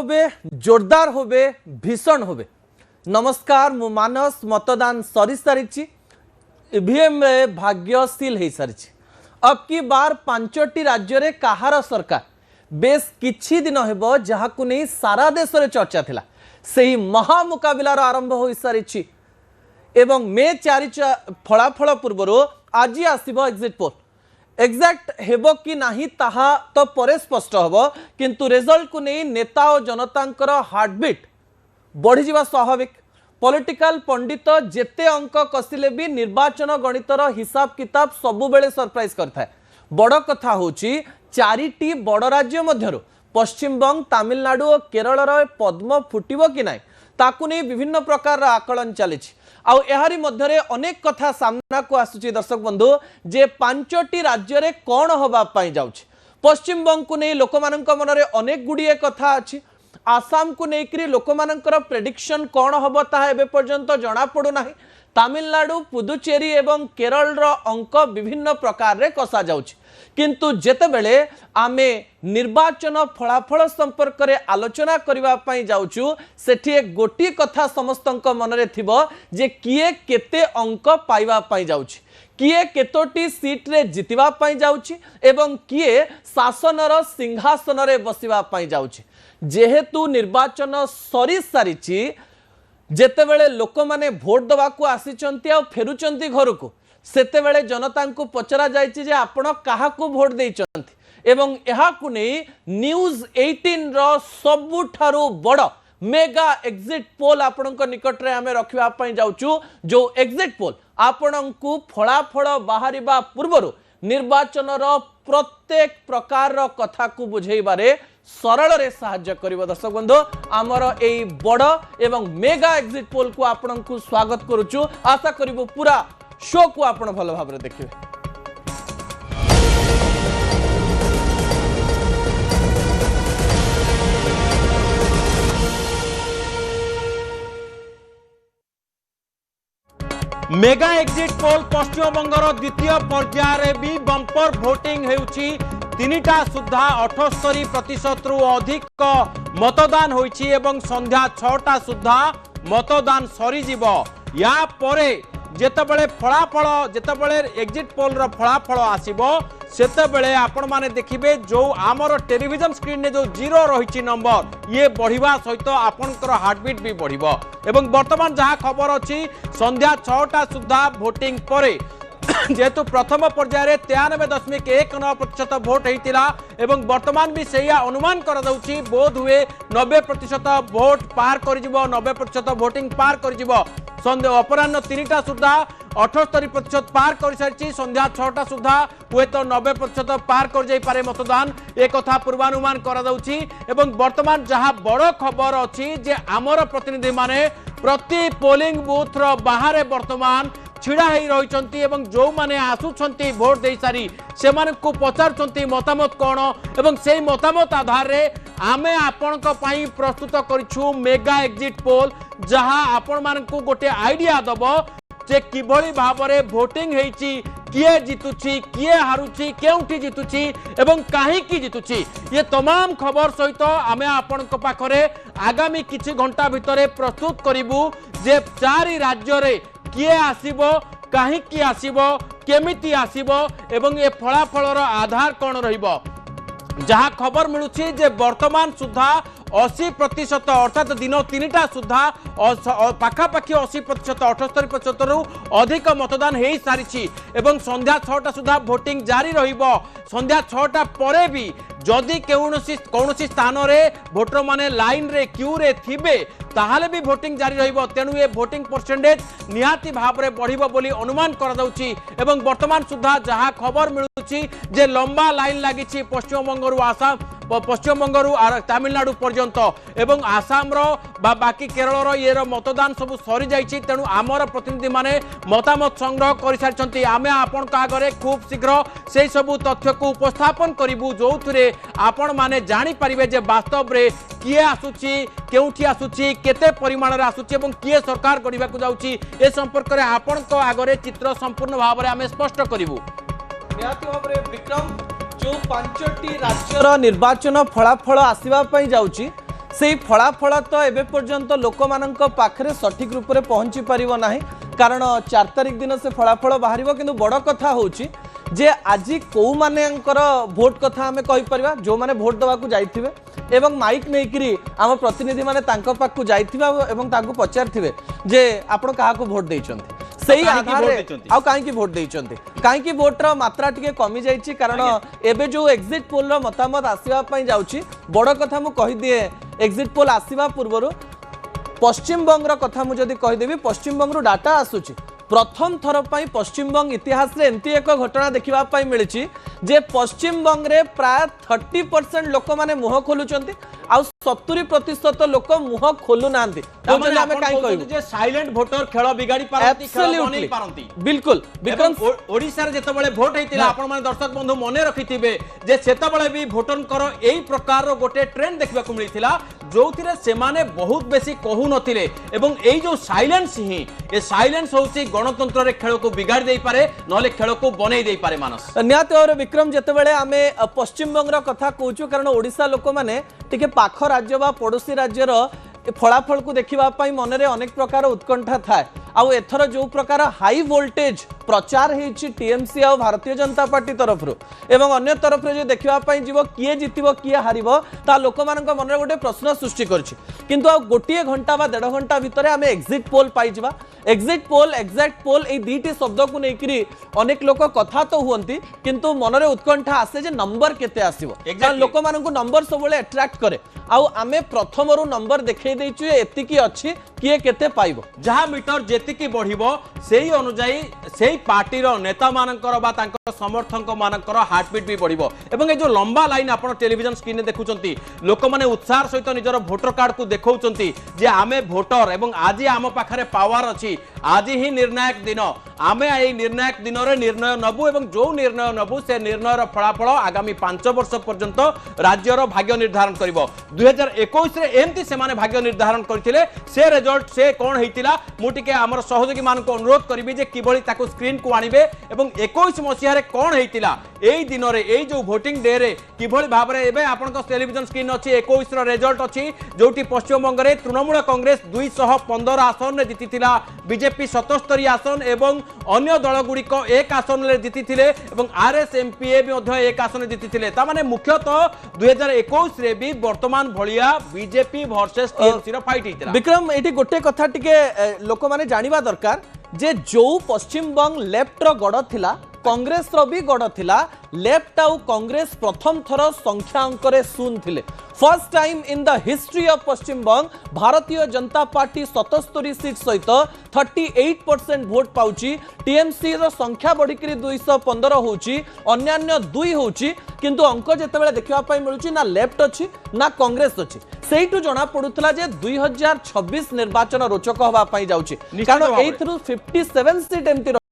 होबे जोरदार होबे भीषण होबे। नमस्कार मु मानस मतदान सरी सारी ईवीएम भाग्य सील हो सारी। अब की बार 5टी राज्य रे कहार सरकार बेस किछि दिन हेबो जहाकु नहीं सारा देश रे चर्चा थिला सेही महामुकाबिलार आरंभ हो सारी एवं मे 4 फलाफल पूर्व आज आसीबो एग्जिट पोल। एक्जाक्ट हेबो कि नाही ताहा तो परे स्पष्ट हबो किंतु रिजल्ट को नहीं नेता और जनतांकर हार्टबीट बढ़ी जावा स्वाभाविक। पॉलिटिकल पंडित जेते अंक कसिले भी निर्वाचन गणितर हिसाब किताब सबु बेले सरप्राइज करथाय। बड़ कथा होची 4टी बड़ राज्य मध्यरु पश्चिमबंग तमिलनाडु और केरल पद्म फुटिबो कि नाही ताकु नहीं विभिन्न प्रकार आकलन चली। आहारी मध्य अनेक कथा सामना को आसुची दर्शक बंधु जे 5टी राज्य रे कौन होबा पाई जाउची। पश्चिमबंग को नहीं लोक मानक मन रे अनेक गुड़िए कथा अच्छी। आसाम को लेकर लोक मानकर प्रेडिक्शन कौन हम ताहा एबे पर्यंत जना पड़ू नाही। तमिलनाडु पुदुचेरी एवं केरल रो अंक विभिन्न प्रकार रे कसा जाउची किंतु जेतेबेले आमे निर्वाचन फलाफल संपर्क रे आलोचना करिवा पई जाउचु सेठी एक गोटी कथा समस्तंक मन रे थिबो जे किए केते अंक पाइबा पई जाउची, किए केतोटी सीट रे जितिबा पई जाउची एवं किए शासनर सिंहासन रे बसिबा पई जाउची। जेहेतु निर्वाचन सरी सारी जेतेबेले लोक माने भोट दवा को आसीचंती आ फेरुचंती घर को सेतेबेले जनता को पचरा जायछि जे आपण काहाकू भोट देइचंती एवं एहाकू नहीं न्यूज 18 रो सबुठारु बड़ मेगा एग्जिट पोल आपणक निकट रे आमे रखिबा पई जाउचु। जो एग्जिट पोल आपणकू फलाफल बाहरिबा पूर्वरु निर्वाचन रो प्रत्येक प्रकार रो कथा को बुझेइबारे सरल रे साहाय्य करिवो। दर्शक बंधु आमर एई बड़ एवं मेगा एग्जिट पोल को आपणकू स्वागत करूचु। आशा करिवो पूरा शो को आपण भल भाव देखिए। मेगा एग्जिट पोल पश्चिमबंगर द्वितीय पर्यायर भी बंपर भोटिंग हेउची। 3टा सुधा 78% रु अधिक मतदान होइची एवं संध्या 6टा सुधा मतदान सरी जीवो। या परे जेतेबेले फलाफल जेतेबेले एग्जिट पोल रो फलाफल आसीबो सेतेबेले आपण माने देखिबे जो आमर टेलीविजन स्क्रीन ने जो 0 रहिची नंबर ये बढ़िबा सहित आपनकर हार्टबीट भी बढ़िबो। एवं वर्तमान जहा खबर अछि संध्या 6टा सुधा वोटिंग परे जेहेतु प्रथम पर्यायर 93.19% भोट होता एवं वर्तमान भी से अनुमान कर बोध हुए 90% भोट पार कर 90% भोटिंग पार कर अपराह 3टा सुधा 78% पार कर सारी संध्या 6टा सुधा हुए तो 90% पार कर जाई पारे मतदान एक कथा पूर्वानुमान कर वर्तमान जहाँ बड़ खबर अच्छी जे आमर प्रतिनिधि माने प्रति पोलिंग बूथ बाहर वर्तमान छिड़ा ही रही एवं जो माने आसुछंती भोट दे सारी से मानकु पचारुछंती मतामत कौन एवं से मतामत आधार रे आमे आपनक पई प्रस्तुत करिछु मेगा एग्जिट पोल जहां आपण मानकु गोटे आइडिया दबो जे किभली भाबरे भोटिंग हेची किए जितुची किए हारुची केउठी जितुची एवं काहे की जितुची ये तमाम खबर सहित आमे आपनक पाखरे आगामी किछि घंटा भितरे प्रस्तुत करिवु जे 4 राज्य रे किए आसीबो काहीकि आसीबो केमिति आसीबो एवं ए फलाफलर आधार कौन रहिबो। जहाँ खबर मिलुछि जे वर्तमान सुधा 80% अर्थात दिन 3टा सुधा पाखापाखि 80% 78% रु अधिक मतदान हो सारी एवं संध्या 6टा सुधा भोटिंग जारी रहिबो। संध्या 6टा परे भी जदि कौनसी स्थान रे भोटर माने लाइन रे क्यू रे थिबे ताहाले भी भोटिंग जारी रहिबो। तेणु ये भोटिंग परसेंटेज निहाती भाव में बढ़िबो बोली अनुमान कर दउची एवं वर्तमान सुधा जहाँ खबर मिलुची जे लंबा लाइन लागिची पश्चिमबंग आसाम पश्चिमबंग तमिलनाडु पर्यंत एवं आसाम बाकी केरल ये मतदान सब सरी जाइछि। तेणु आमर प्रतिनिधि माने मतामत संग्रह कर सारी आमे आपण आगे खूब शीघ्र से सबू तथ्य को उपस्थापन करिवु जो आपण माने जानी परिबे जे वास्तव रे किए आसुची केउठी आसुची केते परिमाण रे आसुची एवं किए सरकार गढ़िबा को जाउची ए संपर्क रे आपण को आगे चित्र संपूर्ण भाव में आमे स्पष्ट करिवु। निहाती भाव में विक्रम जो 5टी राज्यर निर्वाचन फलाफल आसवा जाउची से फलाफल तो एबे पर्यंत लोक मान पाखे सठिक रूप से पहुँची पार ना कारण 4 तारिख दिन से फलाफल बाहर किंतु बड़ कथा हूँ जे आज कौ मानकर भोट कथा आम कहीपर जो मैंने भोट देवाक जाइए एवं माइक नहीं आम प्रतिनिधि माने पाखक जाइए पचारे जे आपण क्या भोट देते से आधार कहीं भोट देते कहीं भोटर मात्रा टी कमी जाइए कारण एबे जो एग्जिट पोल रो मतामत आसवाई जाऊँगी बड़ कथा मुझे कहीदिए एग्जिट पोल आसवा पूर्व पश्चिम बंग कथा मुझे कहीदेवी पश्चिम बंग डाटा आसूची प्रथम थर पर पश्चिमबंग इतिहास रे एमती एक घटना देखा मिली जे पश्चिमबंग रे प्राय 30% लोक माने मुह खोलुचंती आ 70% लोक मुह खोलु नांती साइलेंट भोटर खेल बिगाड़ी पारंती खेल बनै पारंती बिल्कुल बिकॉज़ ओडिसा रे जेतबेले भोट हेतिला आपण माने दर्शक बंधु मने रखिथिबे जे सेतबेले भी भोटरनकर एई प्रकार रो गोटे ट्रेंड देखबा को मिलिथिला जोथिरे से माने बहुत बेसी कहू नथिले एवं एई जो साइलेंस ही ए साइलेंस होची गणतंत्र रे खेल को बिगाड़ी देई पारे नले खेल को बनै देई पारे मानस नियात और विक्रम जेतेबेले आमे पश्चिम बंग रो कथा कहूछु कारण ओडिसा लोक माने टिके पाख राज्य बा पड़ोसी राज्यर फलाफल को देखा मन में अनेक प्रकार उत्कंठा थाए आउ एथर जो प्रकार हाई वोल्टेज प्रचार होती टीएमसी आ भारतीय जनता पार्टी तरफ एवं अन्य तरफ जो देखा जीव किए जीतब किए हार ता लोक मान मन में गोटे प्रश्न सृष्टि किंतु आ गोटे घंटा बा 1.5 घंटा भितर आम एग्जिट पोल पाइबा एग्जिट पोल एक्जाक्ट पोल ये दुईटी शब्द को लेकर अनेक लोक कथा तो हुंती किंतु मन में उत्कंठा आसे जे नंबर केते आसीबो लोक मान नंबर सब अट्राक्ट करे आउ आमे प्रथम रु नंबर देखै दैछु एतिकी अछि किए केते पाइबो जहा मीटर जेतिकी बढ़िबो सेही अनुसार सेही पार्टीर नेता मानकर बा तांकर समर्थक मानकर हार्टबीट भी बढ़िबो एवं ए जो लंबा लाइन आपण टेलीविजन स्क्रीन रे देखुचंती लोक माने उत्साह सहित निजर वोटर कार्ड को देखौचंती जे आमे वोटर एवं आज आम पाखरे पावर अछि आज ही निर्णायक दिन आमे ए निर्णायक दिन रे निर्णय नबु एवं जो निर्णय नबु से निर्णय रो फलाफल आगामी 5 वर्ष पर्यंत राज्यर भाग्य निर्धारण करिवो 2021 रे एमती से माने भाग्य निर्धारण करथिले से रिजल्ट से कोन हेतिला मुटिके हमर सहयोगी मान को अनुरोध करिबी जे किबळी ताको स्क्रीन को आनिबे एवं 21 मसिया रे कोन हेतिला एई दिन रे एई जो वोटिंग डे रे किबळी भाबरे एबे आपनका टेलीविजन स्क्रीन अछि 21 रो रिजल्ट अछि जोटी पश्चिम बंग रे तृणमूल कांग्रेस 215 आसन रे जितिथिला बीजेपी 77 आसन एवं अन्य दल गुड़िक 1 आसन रे जितिथिले एवं आरएसएमपीए भी मध्य 1 आसन रे जितिथिले ता माने मुख्यतः 2021 रे भी वर्तमान भलिया बीजेपी वर्सेस टीएमसी रो फाइट हितला विक्रम एटी गोटे कथा टिके लोक माने जानिबा दरकार जे जो पश्चिम बंग लेफ्ट रो गड़ थिला कांग्रेस रो भी गड़ थिला लेफ्ट आउ कांग्रेस प्रथम थर संख्या अंक रे शून्य थिले first time in the history of Paschim Banga Bharatiya Janata party 77 seat सहित 38% भोट पाउची टीएमसी रो संख्या बढ़िकरी 215 होउची अन्यान्य 2 होउची किंतु अंक जेतेबेले देखिबा पई मिलुची ना लेफ्ट अछि ना कांग्रेस अछि सेइटु जणा पडुतला जे 2026 निर्वाचन रोचक होबा पई जाउची कारण एथरु 57 सीट एमती